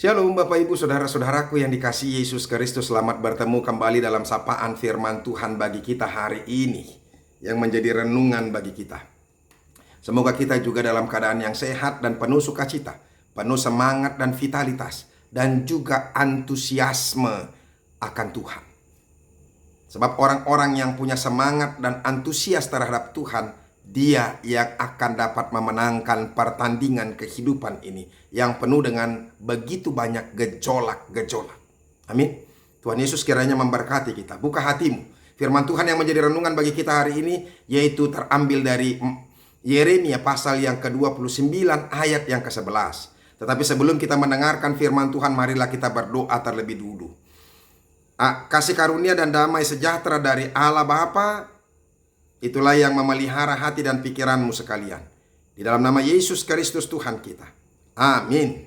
Shalom Bapak Ibu Saudara-saudaraku yang dikasihi Yesus Kristus. Selamat bertemu kembali dalam sapaan firman Tuhan bagi kita hari ini, yang menjadi renungan bagi kita. Semoga kita juga dalam keadaan yang sehat dan penuh sukacita, penuh semangat dan vitalitas, dan juga antusiasme akan Tuhan. Sebab orang-orang yang punya semangat dan antusias terhadap Tuhan, dia yang akan dapat memenangkan pertandingan kehidupan ini yang penuh dengan begitu banyak gejolak-gejolak. Amin. Tuhan Yesus kiranya memberkati kita. Buka hatimu. Firman Tuhan yang menjadi renungan bagi kita hari ini yaitu terambil dari Yeremia pasal yang ke-29 ayat yang ke-11. Tetapi sebelum kita mendengarkan firman Tuhan, marilah kita berdoa terlebih dulu. Kasih karunia dan damai sejahtera dari Allah Bapa, itulah yang memelihara hati dan pikiranmu sekalian. Di dalam nama Yesus Kristus Tuhan kita. Amin.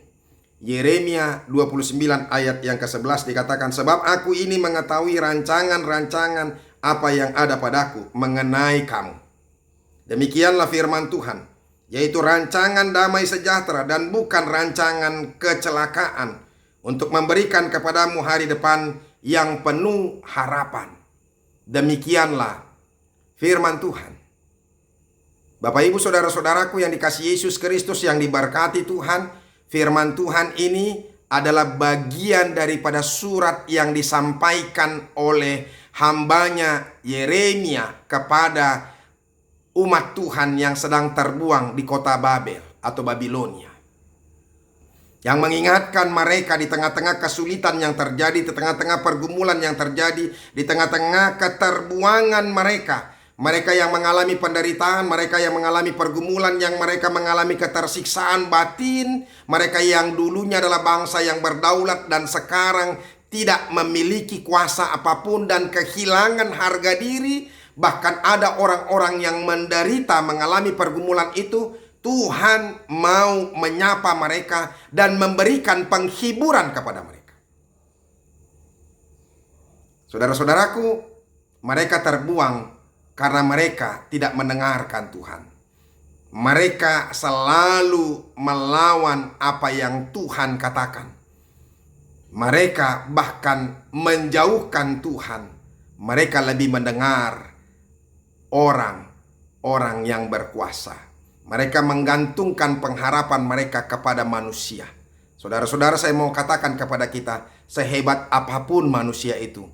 Yeremia 29 ayat yang ke-11 dikatakan, sebab aku ini mengetahui rancangan-rancangan apa yang ada padaku mengenai kamu. Demikianlah firman Tuhan, yaitu rancangan damai sejahtera dan bukan rancangan kecelakaan, untuk memberikan kepadamu hari depan yang penuh harapan. Demikianlah firman Tuhan. Bapak Ibu Saudara-saudaraku yang dikasihi Yesus Kristus yang diberkati Tuhan, firman Tuhan ini adalah bagian daripada surat yang disampaikan oleh hambanya Yeremia kepada umat Tuhan yang sedang terbuang di kota Babel atau Babilonia. Yang mengingatkan mereka di tengah-tengah kesulitan yang terjadi, di tengah-tengah pergumulan yang terjadi, di tengah-tengah keterbuangan mereka. Mereka yang mengalami penderitaan, mereka yang mengalami pergumulan, yang mereka mengalami ketersiksaan batin, mereka yang dulunya adalah bangsa yang berdaulat dan sekarang tidak memiliki kuasa apapun dan kehilangan harga diri. Bahkan ada orang-orang yang menderita mengalami pergumulan itu. Tuhan mau menyapa mereka dan memberikan penghiburan kepada mereka. Saudara-saudaraku, mereka terbuang karena mereka tidak mendengarkan Tuhan. Mereka selalu melawan apa yang Tuhan katakan. Mereka bahkan menjauhkan Tuhan. Mereka lebih mendengar orang-orang yang berkuasa. Mereka menggantungkan pengharapan mereka kepada manusia. Saudara-saudara, saya mau katakan kepada kita, sehebat apapun manusia itu,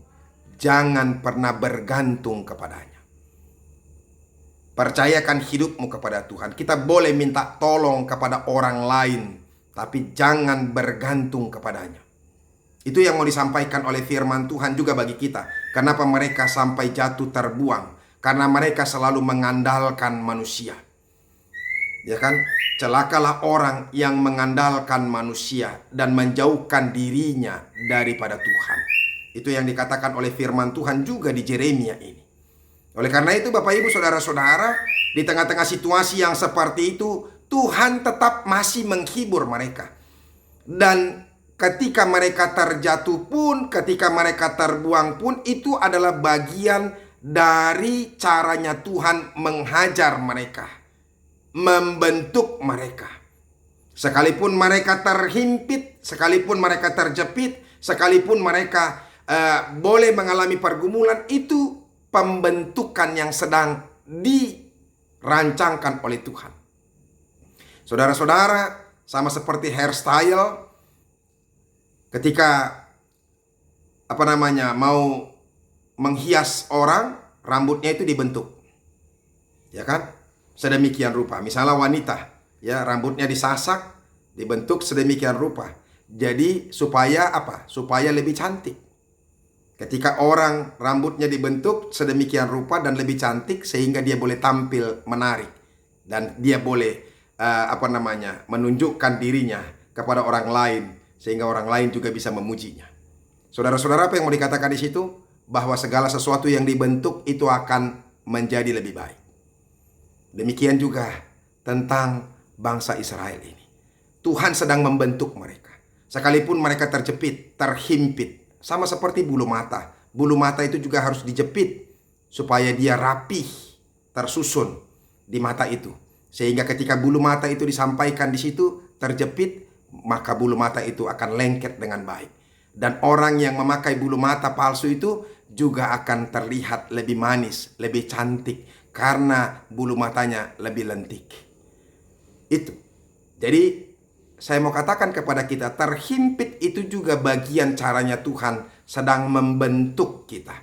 jangan pernah bergantung kepadanya. Percayakan hidupmu kepada Tuhan. Kita boleh minta tolong kepada orang lain, tapi jangan bergantung kepadanya. Itu yang mau disampaikan oleh firman Tuhan juga bagi kita. Kenapa mereka sampai jatuh terbuang? Karena mereka selalu mengandalkan manusia. Ya kan? Celakalah orang yang mengandalkan manusia dan menjauhkan dirinya daripada Tuhan. Itu yang dikatakan oleh firman Tuhan juga di Yeremia ini. Oleh karena itu Bapak Ibu Saudara-saudara, di tengah-tengah situasi yang seperti itu, Tuhan tetap masih menghibur mereka. Dan ketika mereka terjatuh pun, ketika mereka terbuang pun, itu adalah bagian dari caranya Tuhan menghajar mereka, membentuk mereka. Sekalipun mereka terhimpit, sekalipun mereka terjepit, sekalipun mereka boleh mengalami pergumulan, itu pembentukan yang sedang dirancangkan oleh Tuhan. Saudara-saudara, sama seperti hairstyle, ketika mau menghias orang, rambutnya itu dibentuk, ya kan? Sedemikian rupa. Misalnya wanita, ya, rambutnya disasak, dibentuk sedemikian rupa. Jadi supaya apa? Supaya lebih cantik. Ketika orang rambutnya dibentuk sedemikian rupa dan lebih cantik, sehingga dia boleh tampil menarik dan dia boleh menunjukkan dirinya kepada orang lain, sehingga orang lain juga bisa memujinya. Saudara-saudara, apa yang mau dikatakan di situ? Bahwa segala sesuatu yang dibentuk itu akan menjadi lebih baik. Demikian juga tentang bangsa Israel ini. Tuhan sedang membentuk mereka. Sekalipun mereka terjepit, terhimpit, sama seperti bulu mata. Bulu mata itu juga harus dijepit supaya dia rapih, tersusun di mata itu. Sehingga ketika bulu mata itu disampaikan di situ, terjepit, maka bulu mata itu akan lengket dengan baik. Dan orang yang memakai bulu mata palsu itu juga akan terlihat lebih manis, lebih cantik, karena bulu matanya lebih lentik. Itu. Jadi saya mau katakan kepada kita, terhimpit itu juga bagian caranya Tuhan sedang membentuk kita.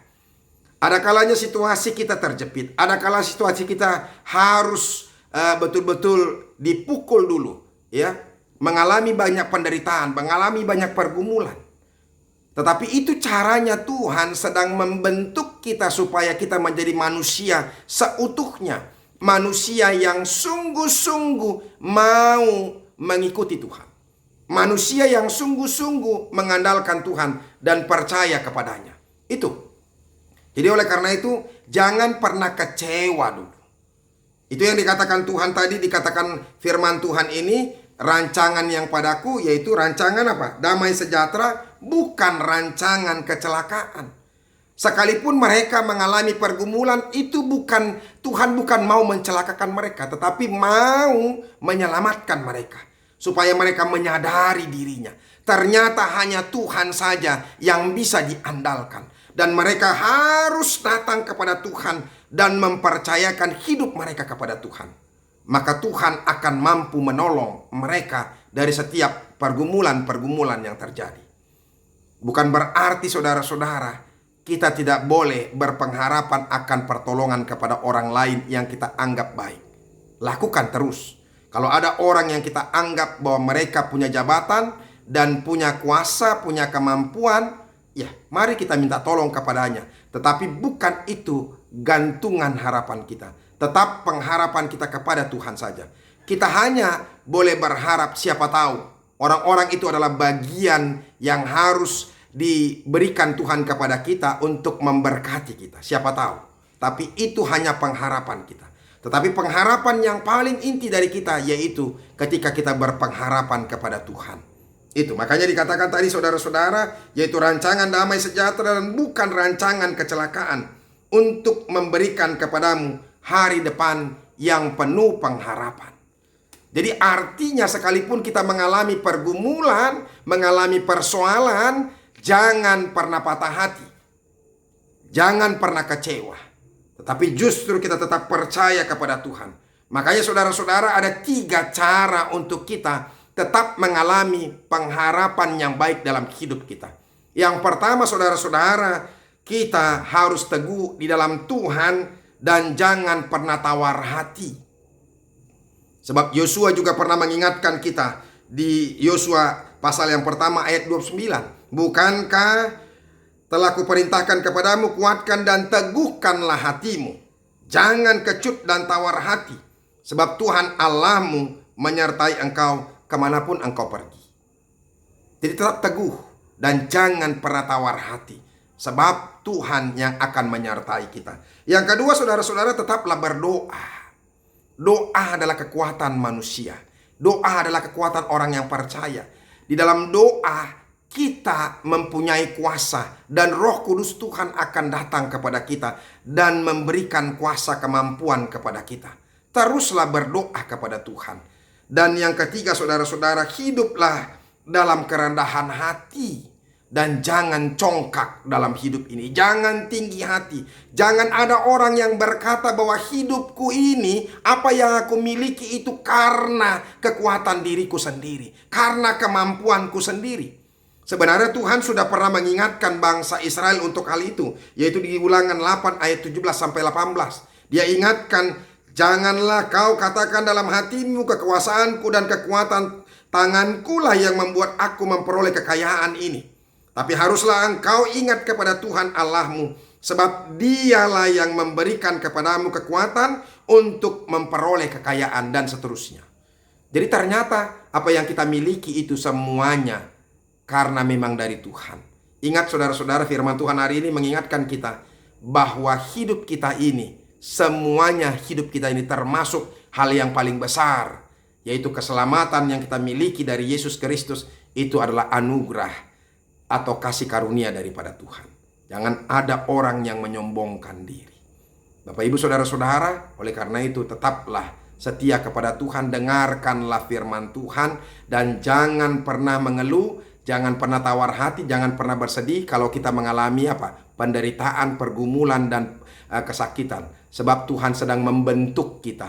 Ada kalanya situasi kita terjepit, ada kalanya situasi kita harus betul-betul dipukul dulu, ya, mengalami banyak penderitaan, mengalami banyak pergumulan. Tetapi itu caranya Tuhan sedang membentuk kita supaya kita menjadi manusia seutuhnya, manusia yang sungguh-sungguh mau mengikuti Tuhan, manusia yang sungguh-sungguh mengandalkan Tuhan dan percaya kepadanya. Itu. Jadi oleh karena itu jangan pernah kecewa dulu. Itu yang dikatakan Tuhan tadi, dikatakan firman Tuhan ini, rancangan yang padaku, yaitu rancangan apa? Damai sejahtera, bukan rancangan kecelakaan. Sekalipun mereka mengalami pergumulan, itu bukan, Tuhan bukan mau mencelakakan mereka, tetapi mau menyelamatkan mereka, supaya mereka menyadari dirinya. Ternyata hanya Tuhan saja yang bisa diandalkan. Dan mereka harus datang kepada Tuhan dan mempercayakan hidup mereka kepada Tuhan. Maka Tuhan akan mampu menolong mereka dari setiap pergumulan-pergumulan yang terjadi. Bukan berarti saudara-saudara, kita tidak boleh berpengharapan akan pertolongan kepada orang lain yang kita anggap baik. Lakukan terus. Kalau ada orang yang kita anggap bahwa mereka punya jabatan dan punya kuasa, punya kemampuan, ya mari kita minta tolong kepadanya. Tetapi bukan itu gantungan harapan kita. Tetap pengharapan kita kepada Tuhan saja. Kita hanya boleh berharap, siapa tahu orang-orang itu adalah bagian yang harus diberikan Tuhan kepada kita untuk memberkati kita. Siapa tahu. Tapi itu hanya pengharapan kita. Tetapi pengharapan yang paling inti dari kita yaitu ketika kita berpengharapan kepada Tuhan. Itu makanya dikatakan tadi saudara-saudara, yaitu rancangan damai sejahtera dan bukan rancangan kecelakaan, untuk memberikan kepadamu hari depan yang penuh pengharapan. Jadi artinya sekalipun kita mengalami pergumulan, mengalami persoalan, jangan pernah patah hati. Jangan pernah kecewa. Tetapi justru kita tetap percaya kepada Tuhan. Makanya saudara-saudara, ada 3 cara untuk kita tetap mengalami pengharapan yang baik dalam hidup kita. Yang pertama saudara-saudara, kita harus teguh di dalam Tuhan dan jangan pernah tawar hati. Sebab Yosua juga pernah mengingatkan kita di Yosua pasal yang pertama ayat 29. Bukankah telah kuperintahkan kepadamu, kuatkan dan teguhkanlah hatimu. Jangan kecut dan tawar hati. Sebab Tuhan Allahmu menyertai engkau kemanapun engkau pergi. Jadi tetap teguh dan jangan pernah tawar hati. Sebab Tuhan yang akan menyertai kita. Yang kedua saudara-saudara, tetaplah berdoa. Doa adalah kekuatan manusia. Doa adalah kekuatan orang yang percaya. Di dalam doa kita mempunyai kuasa. Dan Roh Kudus Tuhan akan datang kepada kita dan memberikan kuasa kemampuan kepada kita. Teruslah berdoa kepada Tuhan. Dan yang ketiga saudara-saudara, hiduplah dalam kerendahan hati. Dan jangan congkak dalam hidup ini. Jangan tinggi hati. Jangan ada orang yang berkata bahwa hidupku ini, apa yang aku miliki itu karena kekuatan diriku sendiri, karena kemampuanku sendiri. Sebenarnya Tuhan sudah pernah mengingatkan bangsa Israel untuk hal itu, yaitu di Ulangan 8 ayat 17-18. Dia ingatkan, janganlah kau katakan dalam hatimu, kekuasaanku dan kekuatan tanganku lah yang membuat aku memperoleh kekayaan ini. Tapi haruslah engkau ingat kepada Tuhan Allahmu, sebab Dialah yang memberikan kepadamu kekuatan untuk memperoleh kekayaan dan seterusnya. Jadi ternyata apa yang kita miliki itu semuanya karena memang dari Tuhan. Ingat saudara-saudara, firman Tuhan hari ini mengingatkan kita bahwa hidup kita ini, semuanya hidup kita ini termasuk hal yang paling besar, yaitu keselamatan yang kita miliki dari Yesus Kristus. Itu adalah anugerah atau kasih karunia daripada Tuhan. Jangan ada orang yang menyombongkan diri. Bapak ibu saudara-saudara, oleh karena itu tetaplah setia kepada Tuhan, dengarkanlah firman Tuhan, dan jangan pernah mengeluh, jangan pernah tawar hati, jangan pernah bersedih kalau kita mengalami penderitaan, pergumulan, dan kesakitan. Sebab Tuhan sedang membentuk kita,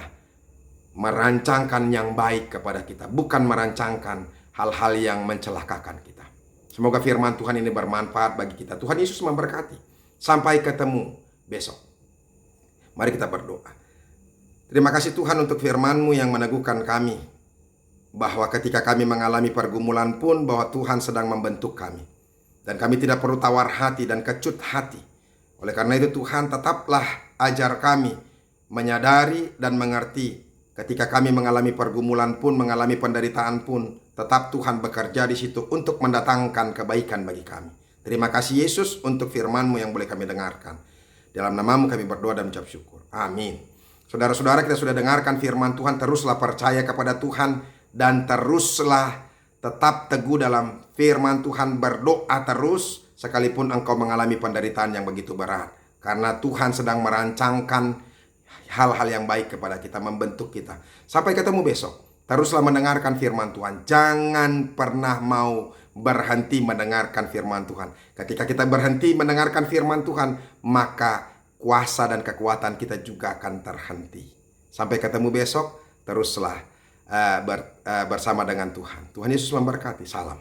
merancangkan yang baik kepada kita, bukan merancangkan hal-hal yang mencelakakan kita. Semoga firman Tuhan ini bermanfaat bagi kita. Tuhan Yesus memberkati. Sampai ketemu besok. Mari kita berdoa. Terima kasih Tuhan untuk firman-Mu yang meneguhkan kami, bahwa ketika kami mengalami pergumulan pun, bahwa Tuhan sedang membentuk kami. Dan kami tidak perlu tawar hati dan kecut hati. Oleh karena itu Tuhan, tetaplah ajar kami menyadari dan mengerti, ketika kami mengalami pergumulan pun, mengalami penderitaan pun, tetap Tuhan bekerja di situ untuk mendatangkan kebaikan bagi kami. Terima kasih Yesus untuk firman-Mu yang boleh kami dengarkan. Dalam nama-Mu kami berdoa dan mengucap syukur. Amin. Saudara-saudara, kita sudah dengarkan firman Tuhan. Teruslah percaya kepada Tuhan, dan teruslah tetap teguh dalam firman Tuhan. Berdoa terus sekalipun engkau mengalami penderitaan yang begitu berat. Karena Tuhan sedang merancangkan hal-hal yang baik kepada kita, membentuk kita. Sampai ketemu besok. Teruslah mendengarkan firman Tuhan. Jangan pernah mau berhenti mendengarkan firman Tuhan. Ketika kita berhenti mendengarkan firman Tuhan, maka kuasa dan kekuatan kita juga akan terhenti. Sampai ketemu besok, teruslah bersama dengan Tuhan. Tuhan Yesus memberkati. Salam.